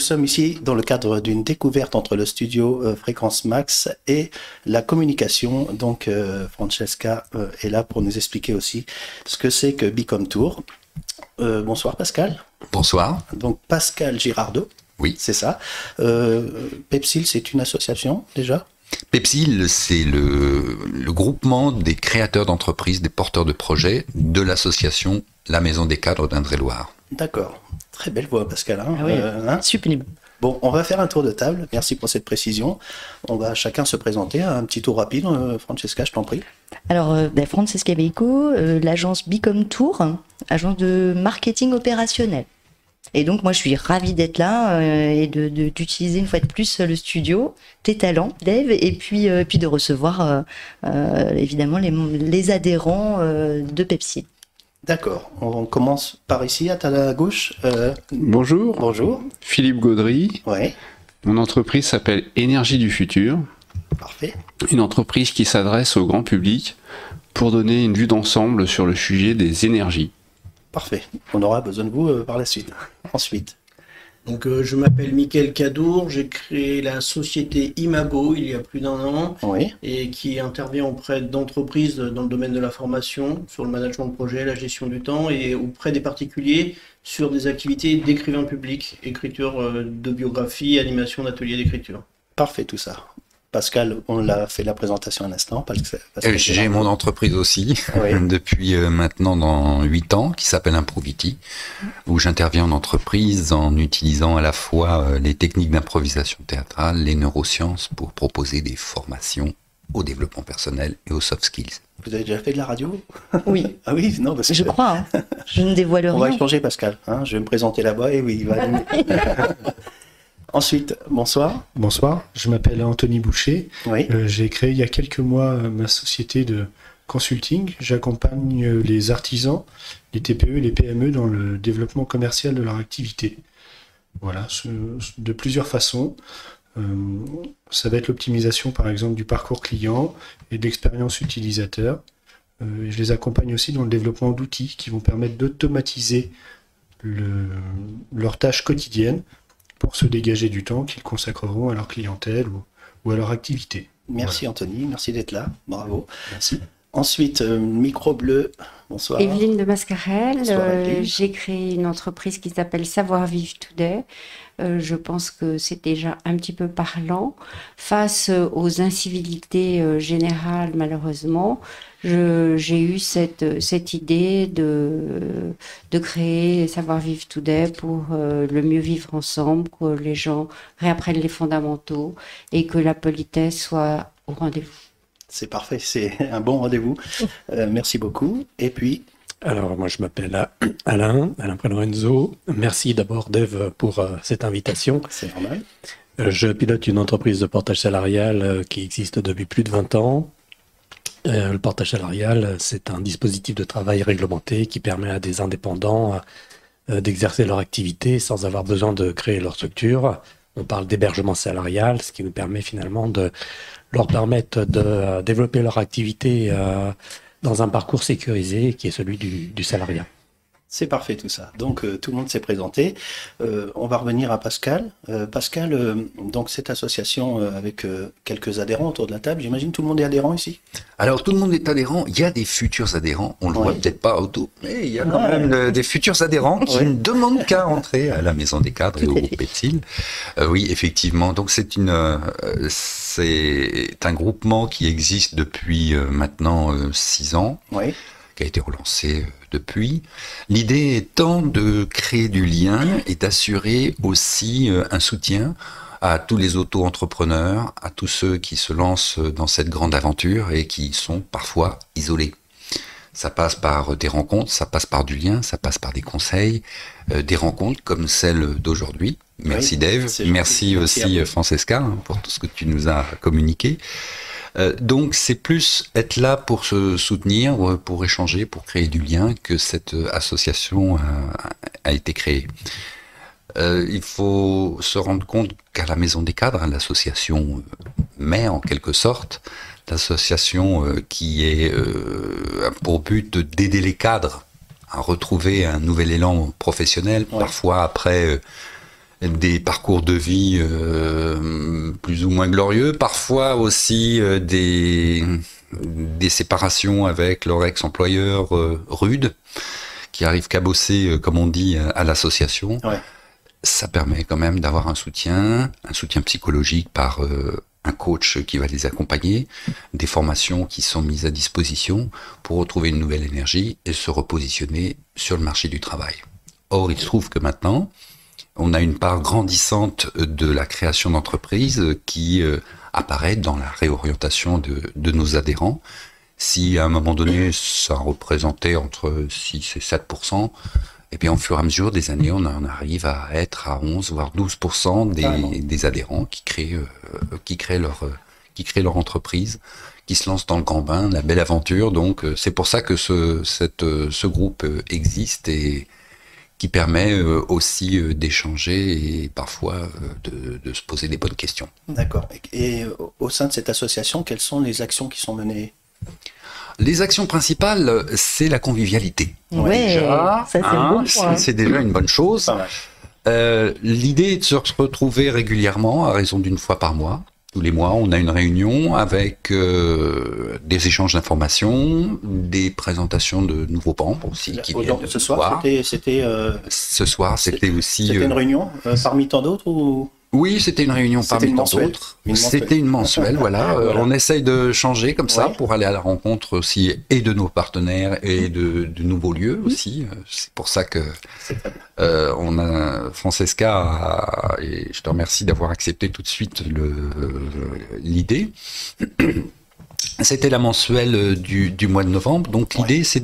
sommes ici dans le cadre d'une découverte entre le studio Fréquence Max et la communication. Donc, Francesca est là pour nous expliquer aussi ce que c'est que Bicomtour. Bonsoir Pascal. Bonsoir. Donc Pascal Girardot. Oui. C'est ça. Pepsil, c'est une association déjà ? Pepsil, c'est le groupement des créateurs d'entreprises, des porteurs de projets de l'association La Maison des Cadres d'Indre-et-Loire. D'accord. Très belle voix, Pascal. Hein, ah oui, sublime. Bon, on va faire un tour de table. Merci pour cette précision. On va chacun se présenter. Un petit tour rapide. Francesca, je t'en prie. Alors, Francesca Beico, l'agence Bicomtour, agence de marketing opérationnel. Et donc, moi, je suis ravie d'être là et d'utiliser une fois de plus le studio, tes talents, Dave, et puis de recevoir évidemment les adhérents de Pepsi. D'accord. On commence par ici, à ta gauche. Bonjour. Bonjour. Philippe Gaudry. Ouais. Mon entreprise s'appelle Énergie du Futur. Parfait. Une entreprise qui s'adresse au grand public pour donner une vue d'ensemble sur le sujet des énergies. Parfait. On aura besoin de vous par la suite. Ensuite. Donc, je m'appelle Mickaël Cadour, j'ai créé la société Imago il y a plus d'1 an, oui. Et qui intervient auprès d'entreprises dans le domaine de la formation, sur le management de projet, la gestion du temps, et auprès des particuliers sur des activités d'écrivain public, écriture de biographie, animation d'ateliers d'écriture. Parfait tout ça. Pascal, on l'a fait la présentation un instant. J'ai mon entreprise aussi, oui. Depuis maintenant dans 8 ans, qui s'appelle Improviti, où j'interviens en entreprise en utilisant à la fois les techniques d'improvisation théâtrale, les neurosciences, pour proposer des formations au développement personnel et aux soft skills. Vous avez déjà fait de la radio ? Oui. Ah oui, non, parce que je crois. Hein. Je ne dévoile rien. On va échanger, Pascal. Hein, je vais me présenter là-bas et oui, il va animer. Ensuite, bonsoir. Bonsoir, je m'appelle Anthony Boucher. Oui. J'ai créé il y a quelques mois ma société de consulting. J'accompagne les artisans, les TPE et les PME dans le développement commercial de leur activité. Voilà, de plusieurs façons. Ça va être l'optimisation par exemple du parcours client et de l'expérience utilisateur. Je les accompagne aussi dans le développement d'outils qui vont permettre d'automatiser leurs tâches quotidiennes pour se dégager du temps qu'ils consacreront à leur clientèle ou à leur activité. Merci voilà. Anthony, merci d'être là, bravo. Merci. Ensuite, micro bleu, bonsoir. Evelyne de Mascarel, j'ai créé une entreprise qui s'appelle Savoir Vivre Today. Je pense que c'est déjà un petit peu parlant. Face aux incivilités générales, malheureusement, j'ai eu cette idée de créer Savoir Vivre Today pour le mieux vivre ensemble, que les gens réapprennent les fondamentaux et que la politesse soit au rendez-vous. C'est parfait, c'est un bon rendez-vous. Merci beaucoup. Et puis... Alors, moi, je m'appelle Alain Lorenzo. Merci d'abord, Dave, pour cette invitation. C'est normal. Je pilote une entreprise de portage salarial qui existe depuis plus de 20 ans. Le portage salarial, c'est un dispositif de travail réglementé qui permet à des indépendants d'exercer leur activité sans avoir besoin de créer leur structure. On parle d'hébergement salarial, ce qui nous permet finalement de leur permettre de développer leur activité dans un parcours sécurisé qui est celui du salariat. C'est parfait tout ça. Donc tout le monde s'est présenté. On va revenir à Pascal. Pascal, donc cette association avec quelques adhérents autour de la table, j'imagine tout le monde est adhérent ici ? Alors tout le monde est adhérent. Il y a des futurs adhérents. On le voit peut-être pas auto, mais il y a quand même des futurs adhérents qui ne demandent qu'à entrer à la Maison des Cadres et au groupe Pepsil. Oui, effectivement. Donc c'est un groupement qui existe depuis maintenant 6 ans. Oui. Qui a été relancé depuis. L'idée étant de créer du lien et d'assurer aussi un soutien à tous les auto-entrepreneurs, à tous ceux qui se lancent dans cette grande aventure et qui sont parfois isolés. Ça passe par des rencontres, ça passe par du lien, ça passe par des conseils, des rencontres comme celle d'aujourd'hui. Merci Dave, merci aussi Francesca pour tout ce que tu nous as communiqué. Donc c'est plus être là pour se soutenir, pour échanger, pour créer du lien que cette association a été créée. Il faut se rendre compte qu'à la Maison des Cadres, l'association met en quelque sorte, l'association qui est pour but d'aider les cadres à retrouver un nouvel élan professionnel, parfois après des parcours de vie plus ou moins glorieux, parfois aussi des séparations avec leur ex-employeur rude, qui arrivent cabosser, comme on dit, à l'association. Ouais. Ça permet quand même d'avoir un soutien psychologique par un coach qui va les accompagner, des formations qui sont mises à disposition pour retrouver une nouvelle énergie et se repositionner sur le marché du travail. Or, il se trouve que maintenant, on a une part grandissante de la création d'entreprises qui apparaît dans la réorientation de nos adhérents. Si à un moment donné, ça représentait entre 6 et 7%, et bien au fur et à mesure des années, on arrive à être à 11 voire 12% des adhérents qui créent leur entreprise, qui se lancent dans le grand bain, la belle aventure. Donc c'est pour ça que ce groupe existe et qui permet aussi d'échanger et parfois de se poser des bonnes questions. D'accord. Et au sein de cette association, quelles sont les actions qui sont menées ? Les actions principales, c'est la convivialité. Ouais, ça c'est bon point. C'est déjà une bonne chose. L'idée est de se retrouver régulièrement, à raison d'une fois par mois. Tous les mois, on a une réunion avec des échanges d'informations, des présentations de nouveaux membres aussi. Ce soir, c'était aussi... C'était une réunion parmi tant d'autres ou... Oui, c'était une réunion parmi tant d'autres. C'était une mensuelle, voilà. On essaye de changer comme ça pour aller à la rencontre aussi et de nos partenaires et de nouveaux lieux aussi. C'est pour ça que on a Francesca et je te remercie d'avoir accepté tout de suite l'idée. C'était la mensuelle du mois de novembre, donc l'idée c'est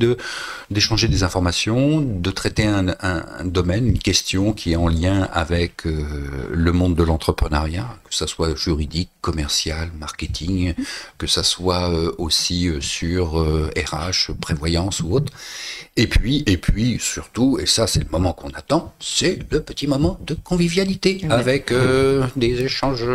d'échanger des informations, de traiter un domaine, une question qui est en lien avec le monde de l'entrepreneuriat, que ça soit juridique, commercial, marketing, que ça soit aussi sur RH, prévoyance ou autre. Et puis surtout, et ça c'est le moment qu'on attend, c'est le petit moment de convivialité avec des échanges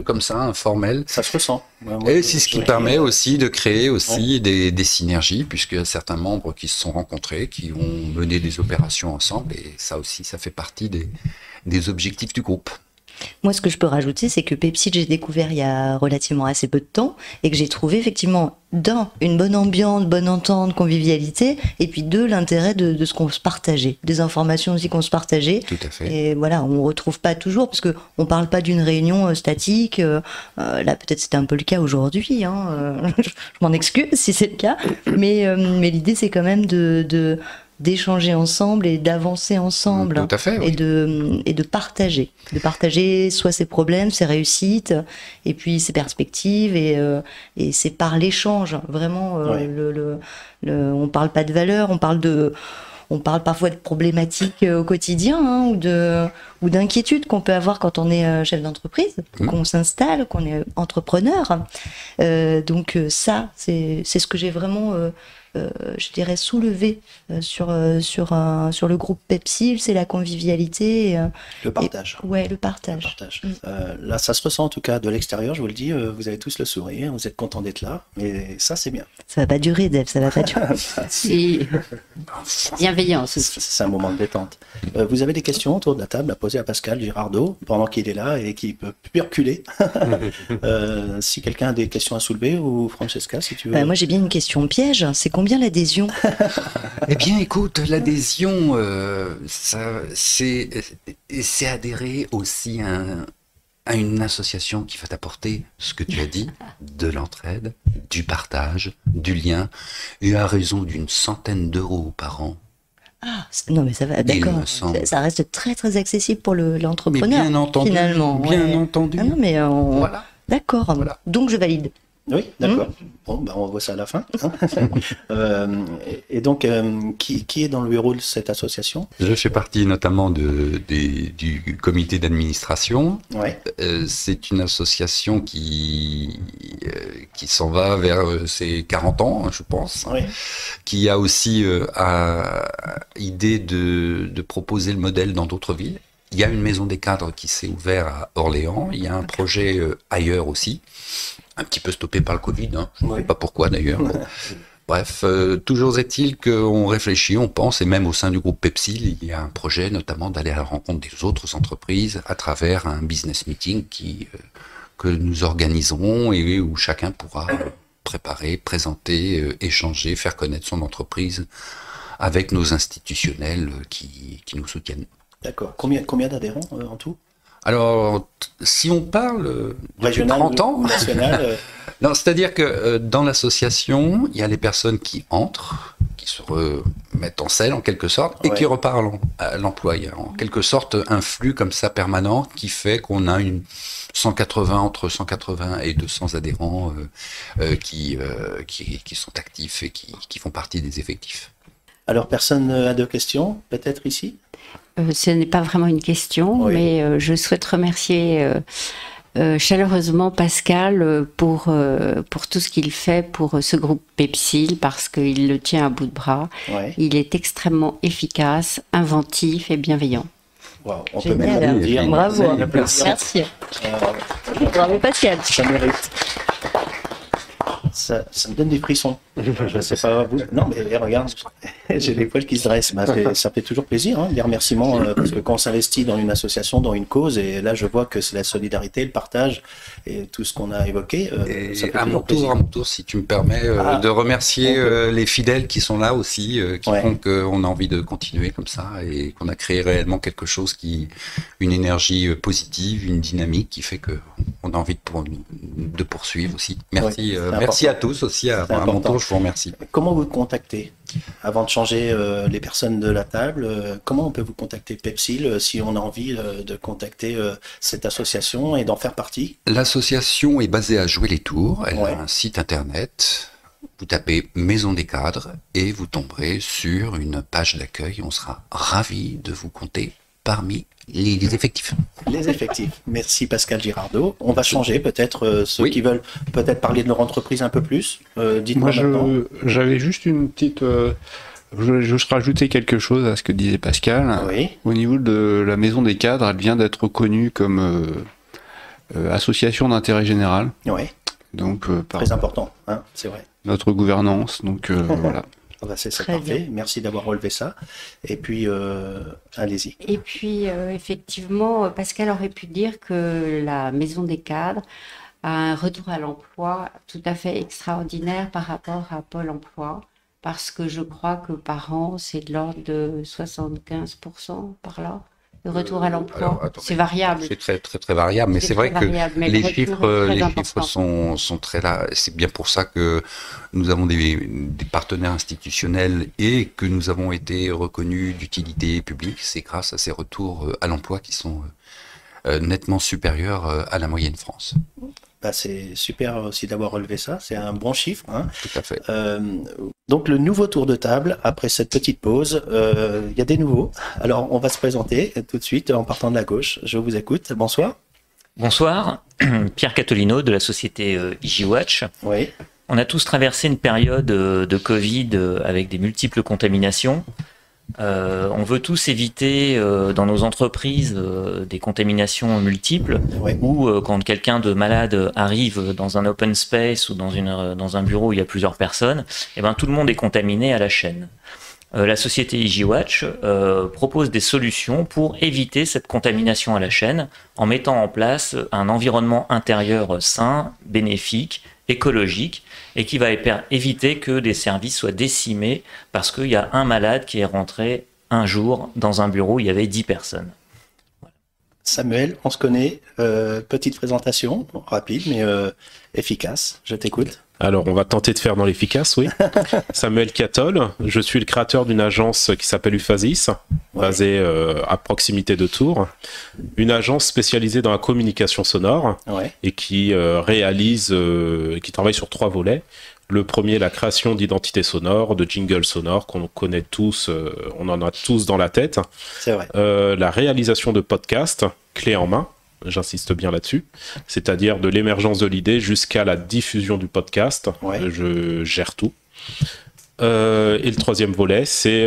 comme ça, informels. Ça se ressent. Et c'est ce qui permet aussi de créer aussi des synergies, puisqu'il y a certains membres qui se sont rencontrés, qui ont mené des opérations ensemble, et ça aussi, ça fait partie des objectifs du groupe. Moi, ce que je peux rajouter, c'est que Pepsi, j'ai découvert il y a relativement assez peu de temps et que j'ai trouvé effectivement, d'un, une bonne ambiance, bonne entente, convivialité, et puis deux, l'intérêt de ce qu'on se partageait, des informations aussi qu'on se partageait. Tout à fait. Et voilà, on retrouve pas toujours, parce que on parle pas d'une réunion statique. Là, peut-être c'était un peu le cas aujourd'hui. Je m'en excuse si c'est le cas, mais l'idée, c'est quand même d'échanger ensemble et d'avancer ensemble. Tout à fait, oui. et de partager soit ses problèmes, ses réussites, et puis ses perspectives, et c'est par l'échange vraiment. On parle pas de valeur, on parle parfois de problématiques au quotidien, ou d'inquiétudes qu'on peut avoir quand on est chef d'entreprise, qu'on s'installe, qu'on est entrepreneur. Donc ça, c'est ce que j'ai vraiment je dirais soulevé sur le groupe Pepsi, c'est la convivialité. Le partage. Le partage. Le partage. Là, ça se ressent en tout cas de l'extérieur, je vous le dis, vous avez tous le sourire, vous êtes contents d'être là, mais ça c'est bien. Ça va pas durer, Dave, ça va pas durer. Si. Bienveillance aussi. C'est un moment de détente. Vous avez des questions autour de la table à poser à Pascal Girardot, pendant qu'il est là et qu'il peut perculer. Si quelqu'un a des questions à soulever, ou Francesca, si tu veux. Moi j'ai bien une question piège, c'est combien l'adhésion? Eh bien, écoute, l'adhésion, c'est adhérer aussi à une association qui va t'apporter ce que tu as dit, de l'entraide, du partage, du lien, et à raison d'une centaine d'euros par an. Ah, non mais ça va, d'accord. Ça reste très très accessible pour l'entrepreneur. Bien entendu, finalement. Bien entendu. Ah non mais voilà. D'accord. Voilà. Donc je valide. Oui, d'accord. Bon, on voit ça à la fin. Et donc, qui est dans le bureau de cette association? Je fais partie notamment du comité d'administration. Ouais. C'est une association qui s'en va vers ses 40 ans, je pense. Ouais. Qui a aussi idée de proposer le modèle dans d'autres villes. Il y a une maison des cadres qui s'est ouverte à Orléans. Il y a un projet ailleurs aussi. Un petit peu stoppé par le Covid, je ne sais pas pourquoi d'ailleurs. Bref, toujours est-il qu'on réfléchit, on pense, et même au sein du groupe Pepsil, il y a un projet notamment d'aller à la rencontre des autres entreprises à travers un business meeting que nous organisons et où chacun pourra préparer, présenter, échanger, faire connaître son entreprise avec nos institutionnels qui nous soutiennent. D'accord. Combien d'adhérents en tout? Alors, si on parle depuis 30 ans, national, non, c'est-à-dire que dans l'association, il y a les personnes qui entrent, qui se remettent en selle en quelque sorte, et qui repartent à l'emploi. Il y a en quelque sorte un flux comme ça permanent qui fait qu'on a entre 180 et 200 adhérents qui sont actifs et qui font partie des effectifs. Alors, personne n'a de questions, peut-être ici? Ce n'est pas vraiment une question, mais je souhaite remercier chaleureusement Pascal pour tout ce qu'il fait pour ce groupe Pepsil, parce qu'il le tient à bout de bras. Il est extrêmement efficace, inventif et bienveillant. Wow, on peut même le dire. Bravo, merci. Bravo Pascal. Ça mérite. Ça me donne des frissons. Je ne sais pas vous. Non, mais regarde, j'ai les poils qui se dressent. Ça fait toujours plaisir, des remerciements, parce que quand on s'investit dans une association, dans une cause, et là je vois que c'est la solidarité, le partage et tout ce qu'on a évoqué. Ça fait à mon tour, si tu me permets, de remercier les fidèles qui sont là aussi, qui font qu'on a envie de continuer comme ça et qu'on a créé réellement quelque chose une énergie positive, une dynamique qui fait qu'on a envie de poursuivre aussi. Merci, merci à tous aussi. À mon tour, je vous remercie. Comment vous contactez? Avant de changer les personnes de la table, comment on peut vous contacter Pepsil si on a envie de contacter cette association et d'en faire partie? L'association est basée à Jouer-les-Tours. Elle a un site internet. Vous tapez Maison des cadres et vous tomberez sur une page d'accueil. On sera ravis de vous compter parmi les effectifs. Les effectifs. Merci Pascal Girardot. On va changer peut-être ceux qui veulent peut-être parler de leur entreprise un peu plus. Dites-moi maintenant. J'avais juste une petite... je rajoutais quelque chose à ce que disait Pascal. Au niveau de la Maison des cadres, elle vient d'être reconnue comme association d'intérêt général. Donc, très important, c'est vrai. Notre gouvernance, donc voilà. C'est parfait, merci d'avoir relevé ça. Et puis, allez-y. Et puis, effectivement, Pascal aurait pu dire que la Maison des cadres a un retour à l'emploi tout à fait extraordinaire par rapport à Pôle emploi, parce que je crois que par an, c'est de l'ordre de 75% par là. Le retour à l'emploi, c'est variable. C'est très, très, très variable, mais c'est vrai que les chiffres sont très là. C'est bien pour ça que nous avons des partenaires institutionnels et que nous avons été reconnus d'utilité publique. C'est grâce à ces retours à l'emploi qui sont nettement supérieurs à la moyenne France. C'est super aussi d'avoir relevé ça, c'est un bon chiffre. Tout à fait. Donc le nouveau tour de table, après cette petite pause, il y a des nouveaux. Alors on va se présenter tout de suite en partant de la gauche. Je vous écoute. Bonsoir. Bonsoir, Pierre Catolino de la société EasyWatch. On a tous traversé une période de Covid avec des multiples contaminations. On veut tous éviter dans nos entreprises des contaminations multiples, ou quand quelqu'un de malade arrive dans un open space ou dans un bureau où il y a plusieurs personnes, et ben tout le monde est contaminé à la chaîne. La société EasyWatch propose des solutions pour éviter cette contamination à la chaîne en mettant en place un environnement intérieur sain, bénéfique, écologique, et qui va éviter que des services soient décimés parce qu'il y a un malade qui est rentré un jour dans un bureau où il y avait 10 personnes. Voilà. Samuel, on se connaît, petite présentation, rapide mais efficace, je t'écoute. Alors, on va tenter de faire dans l'efficace, oui. Samuel Catol, je suis le créateur d'une agence qui s'appelle Uphasis, basée à proximité de Tours. Une agence spécialisée dans la communication sonore et qui qui travaille sur 3 volets. Le premier, la création d'identités sonores, de jingles sonores qu'on connaît tous, on en a tous dans la tête. C'est vrai. La réalisation de podcasts, clé en main. J'insiste bien là-dessus, c'est-à-dire de l'émergence de l'idée jusqu'à la diffusion du podcast. Je gère tout. Et le troisième volet, c'est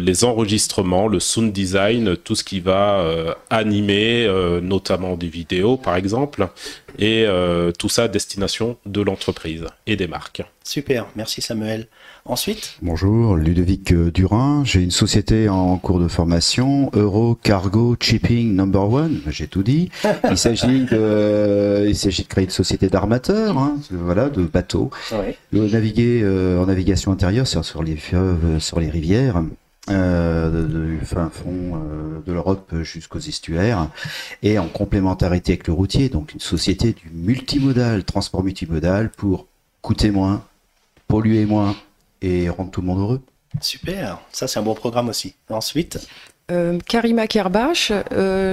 les enregistrements, le sound design, tout ce qui va animer, notamment des vidéos par exemple, et tout ça à destination de l'entreprise et des marques. Super, merci Samuel. Ensuite? Bonjour, Ludovic Durin, j'ai une société en cours de formation, Euro Cargo Shipping Number One, j'ai tout dit. Il s'agit de créer une société d'armateurs, hein, voilà, de bateaux, de naviguer en navigation intérieure sur les fleuves, sur les rivières. Du fin fond de l'Europe jusqu'aux estuaires, et en complémentarité avec le routier, donc une société du multimodal, transport multimodal, pour coûter moins, polluer moins et rendre tout le monde heureux. Super, ça c'est un bon programme aussi. Ensuite, Karima Kerbach,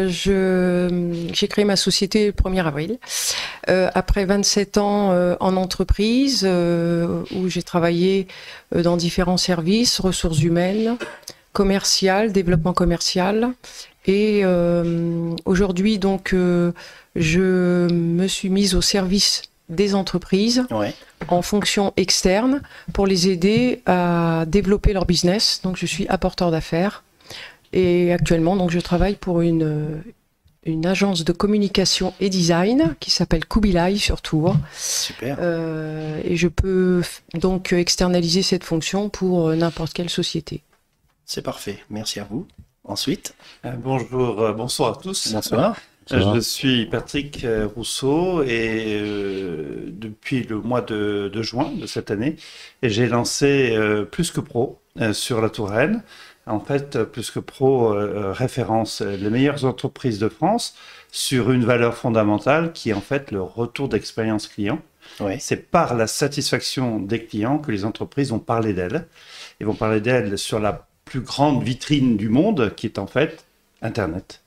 j'ai créé ma société le 1er avril. Après 27 ans en entreprise, où j'ai travaillé dans différents services, ressources humaines, commerciales, développement commercial. Et aujourd'hui, donc, je me suis mise au service des entreprises en fonction externe pour les aider à développer leur business. Donc, je suis apporteur d'affaires. Et actuellement, donc, je travaille pour une agence de communication et design qui s'appelle Kubilai sur Tours. Super. Et je peux donc externaliser cette fonction pour n'importe quelle société. C'est parfait, merci à vous. Ensuite, bonjour, bonsoir à tous. Bonsoir. Je suis Patrick Rousseau et depuis le mois de juin de cette année, j'ai lancé Plus que Pro sur la Touraine. En fait, Plus que Pro référence les meilleures entreprises de France sur une valeur fondamentale qui est en fait le retour d'expérience client. C'est par la satisfaction des clients que les entreprises vont parler d'elles. Ils vont parler d'elles sur la plus grande vitrine du monde qui est en fait Internet.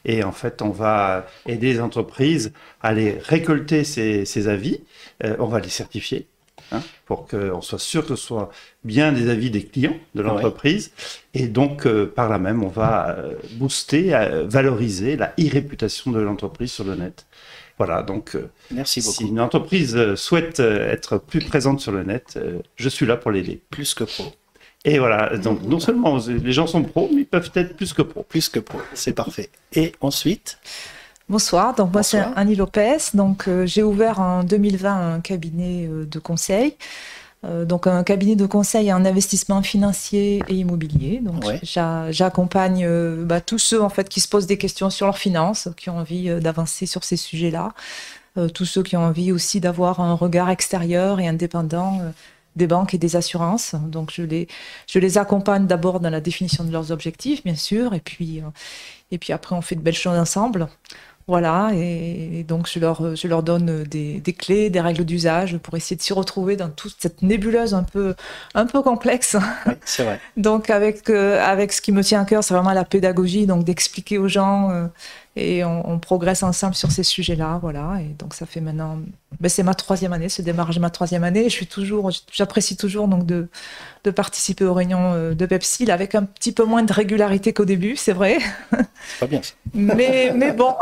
Et en fait, on va aider les entreprises à aller récolter ces avis. On va les certifier. Pour qu'on soit sûr que ce soit bien des avis des clients de l'entreprise. Et donc, par là même, on va booster, valoriser la e-réputation de l'entreprise sur le net. Voilà, donc merci beaucoup. Si une entreprise souhaite être plus présente sur le net, je suis là pour l'aider. Plus que pro. Et voilà, donc non seulement les gens sont pros, mais ils peuvent être plus que pros. Plus que pros, c'est parfait. Et ensuite? Bonsoir, donc moi c'est Annie Lopez, donc j'ai ouvert en 2020 un cabinet de conseil, donc un cabinet de conseil en investissement financier et immobilier. Donc j'accompagne tous ceux en fait qui se posent des questions sur leurs finances, qui ont envie d'avancer sur ces sujets-là, tous ceux qui ont envie aussi d'avoir un regard extérieur et indépendant des banques et des assurances. Donc je les accompagne d'abord dans la définition de leurs objectifs, bien sûr, et puis après on fait de belles choses ensemble. Voilà, et donc je leur donne des clés, des règles d'usage pour essayer de s'y retrouver dans toute cette nébuleuse un peu complexe. Oui, c'est vrai. Donc avec ce qui me tient à cœur, c'est vraiment la pédagogie, donc d'expliquer aux gens et on progresse ensemble sur ces sujets-là, voilà. Et donc ça fait maintenant, c'est ma 3e année, ce démarrage de ma 3e année. J'apprécie toujours donc de participer aux réunions de Pepsi, là, avec un petit peu moins de régularité qu'au début, c'est vrai. C'est pas bien ça. Mais bon,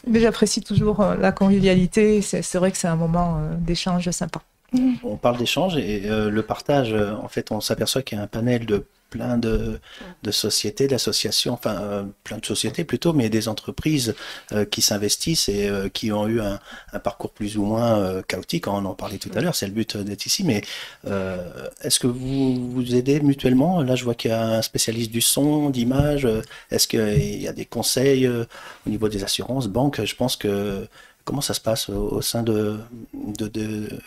mais j'apprécie toujours la convivialité. C'est vrai que c'est un moment d'échange sympa. On parle d'échange et le partage, en fait, on s'aperçoit qu'il y a un panel de plein de sociétés, d'associations, enfin plein de sociétés plutôt, mais des entreprises qui s'investissent et qui ont eu un parcours plus ou moins chaotique. On en parlait tout à l'heure, c'est le but d'être ici, mais est-ce que vous vous aidez mutuellement? Là, je vois qu'il y a un spécialiste du son, d'image. Est-ce qu'il y a des conseils au niveau des assurances, banques? Je pense que... Comment ça se passe au sein de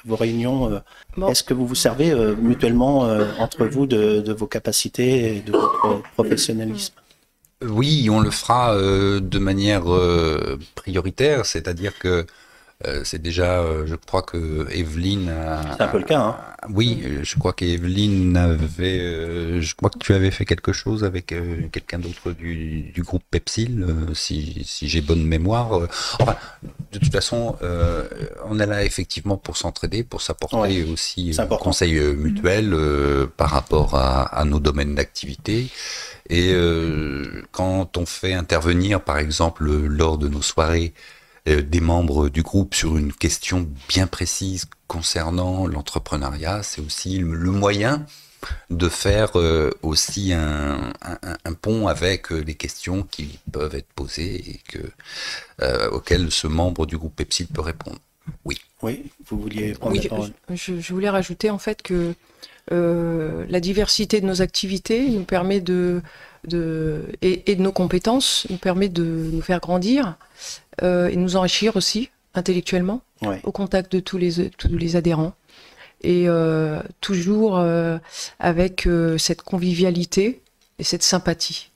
vos réunions? Est-ce que vous vous servez mutuellement entre vous de vos capacités et de votre professionnalisme? Oui, on le fera de manière prioritaire, c'est-à-dire que c'est déjà, je crois que Evelyne c'est un peu le cas, hein. Oui, je crois qu'Evelyne avait... je crois que tu avais fait quelque chose avec quelqu'un d'autre du groupe Pepsil, si j'ai bonne mémoire. Enfin, de toute façon, on est là effectivement pour s'entraider, pour s'apporter aussi conseils mutuels par rapport à nos domaines d'activité. Et quand on fait intervenir, par exemple, lors de nos soirées, des membres du groupe sur une question bien précise concernant l'entrepreneuriat, c'est aussi le moyen de faire aussi un pont avec les questions qui peuvent être posées et auxquelles ce membre du groupe Pepsil peut répondre. Oui. Oui, vous vouliez prendre la parole. Je voulais rajouter en fait que la diversité de nos activités nous permet et de nos compétences nous permet de nous faire grandir et de nous enrichir aussi intellectuellement au contact de tous les adhérents et toujours avec cette convivialité et cette sympathie.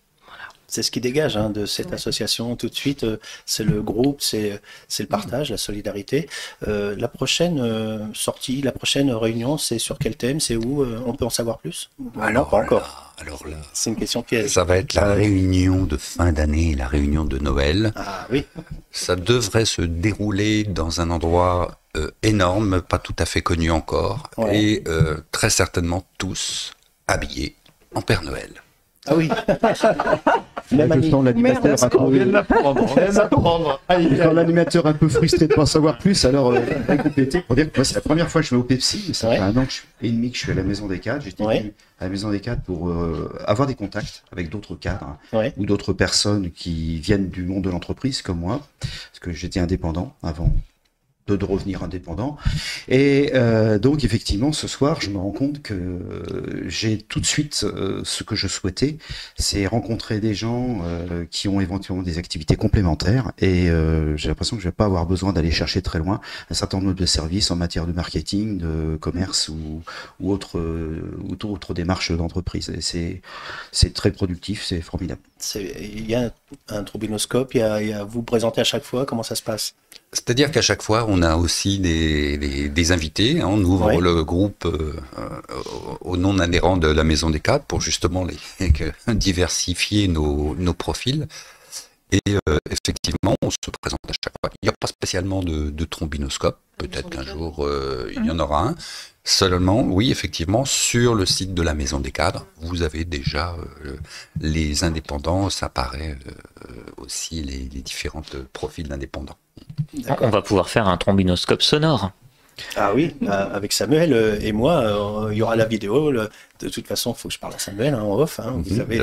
C'est ce qui dégage de cette association tout de suite, c'est le groupe, c'est le partage, la solidarité. La prochaine sortie, la prochaine réunion, c'est sur quel thème, c'est où, on peut en savoir plus? Alors, pas encore. Alors là, c'est une question piège. Ça va être la réunion de fin d'année, la réunion de Noël. Ah oui. Ça devrait se dérouler dans un endroit énorme, pas tout à fait connu encore, et très certainement tous habillés en Père Noël. Ah oui. Même l'animateur l'animateur un peu frustré de ne pas en savoir plus, alors compléter pour dire que moi c'est la première fois que je vais au Pepsi, mais ça fait 1 an et demi que je suis à la Maison des Cadres. J'étais venu à la Maison des Cadres pour avoir des contacts avec d'autres cadres ou d'autres personnes qui viennent du monde de l'entreprise comme moi, parce que j'étais indépendant avant de revenir indépendant. Et donc effectivement ce soir je me rends compte que j'ai tout de suite ce que je souhaitais, c'est rencontrer des gens qui ont éventuellement des activités complémentaires et j'ai l'impression que je vais pas avoir besoin d'aller chercher très loin un certain nombre de services en matière de marketing, de commerce ou autre démarche d'entreprise. Et c'est très productif, c'est formidable. Il y a un trombinoscope, il y a vous présentez à chaque fois, comment ça se passe? C'est-à-dire qu'à chaque fois, on a aussi des invités. On ouvre le groupe aux non-adhérents de la Maison des Cadres pour justement diversifier nos profils. Et effectivement, on se présente à chaque fois. Il n'y a pas spécialement de trombinoscope. Peut-être qu'un jour, il y en aura un. Seulement, oui, effectivement, sur le site de la Maison des Cadres, vous avez déjà les indépendants. Ça apparaît aussi les différents profils d'indépendants. On va pouvoir faire un trombinoscope sonore. Ah oui, avec Samuel et moi, il y aura la vidéo. De toute façon, il faut que je parle à Samuel en off. Vous savez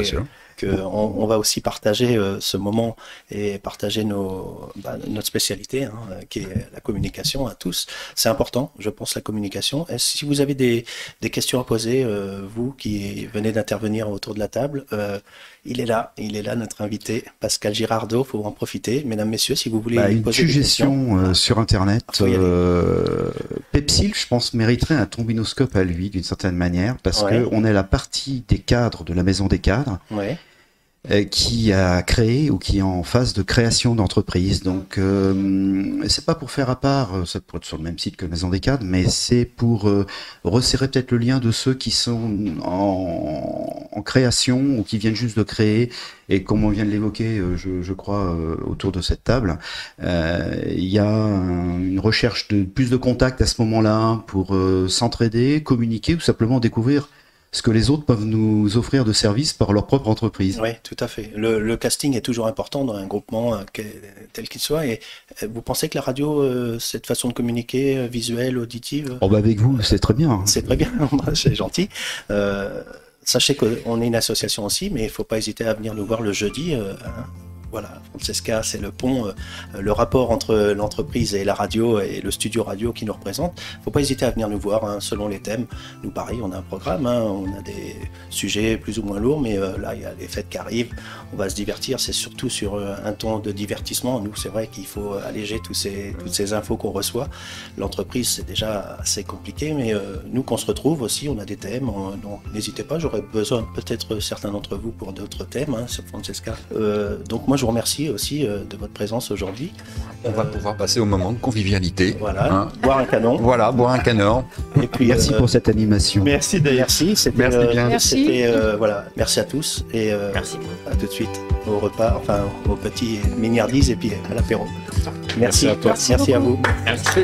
qu'on va aussi partager ce moment et partager notre spécialité, qui est la communication à tous. C'est important, je pense, la communication. Et si vous avez des questions à poser, vous qui venez d'intervenir autour de la table, il est là, notre invité, Pascal Girardot, il faut en profiter. Mesdames, messieurs, si vous voulez poser des questions. Une suggestion sur Internet, Pepsil, je pense, mériterait un trombinoscope à lui, d'une certaine manière, parce qu'on est la partie des cadres de la Maison des Cadres. Qui a créé ou qui est en phase de création d'entreprise. Donc c'est pas pour faire à part, ça pourrait être sur le même site que Maison des Cadres, mais c'est pour resserrer peut-être le lien de ceux qui sont en création ou qui viennent juste de créer. Et comme on vient de l'évoquer, je crois, autour de cette table, il y a une recherche de plus de contacts à ce moment-là pour s'entraider, communiquer ou simplement découvrir ce que les autres peuvent nous offrir de services par leur propre entreprise. Oui, tout à fait. Le casting est toujours important dans un groupement tel qu'il soit. Et vous pensez que la radio, cette façon de communiquer, visuelle, auditive... avec vous, c'est très bien. C'est très bien, c'est gentil. Sachez qu'on est une association aussi, mais il ne faut pas hésiter à venir nous voir le jeudi. Voilà, Francesca, c'est le pont, le rapport entre l'entreprise et la radio et le studio radio qui nous représente. Il ne faut pas hésiter à venir nous voir selon les thèmes. Nous, pareil, on a un programme, on a des sujets plus ou moins lourds, mais là, il y a les fêtes qui arrivent. On va se divertir, c'est surtout sur un ton de divertissement. Nous, c'est vrai qu'il faut alléger toutes ces infos qu'on reçoit. L'entreprise, c'est déjà assez compliqué, mais nous, qu'on se retrouve aussi, on a des thèmes. Donc, n'hésitez pas, j'aurais besoin peut-être certains d'entre vous pour d'autres thèmes, sur Francesca. Donc, moi, je vous remercie aussi de votre présence aujourd'hui. On va pouvoir passer au moment de convivialité. Voilà, boire un canon. Voilà, boire un canon. Et puis, merci pour cette animation. Merci d'ailleurs. Merci bien. Merci. Voilà, merci à tous et merci. À tout de suite au repas, enfin au petit mignardise et puis à l'apéro. Merci à toi. Merci à vous. Merci.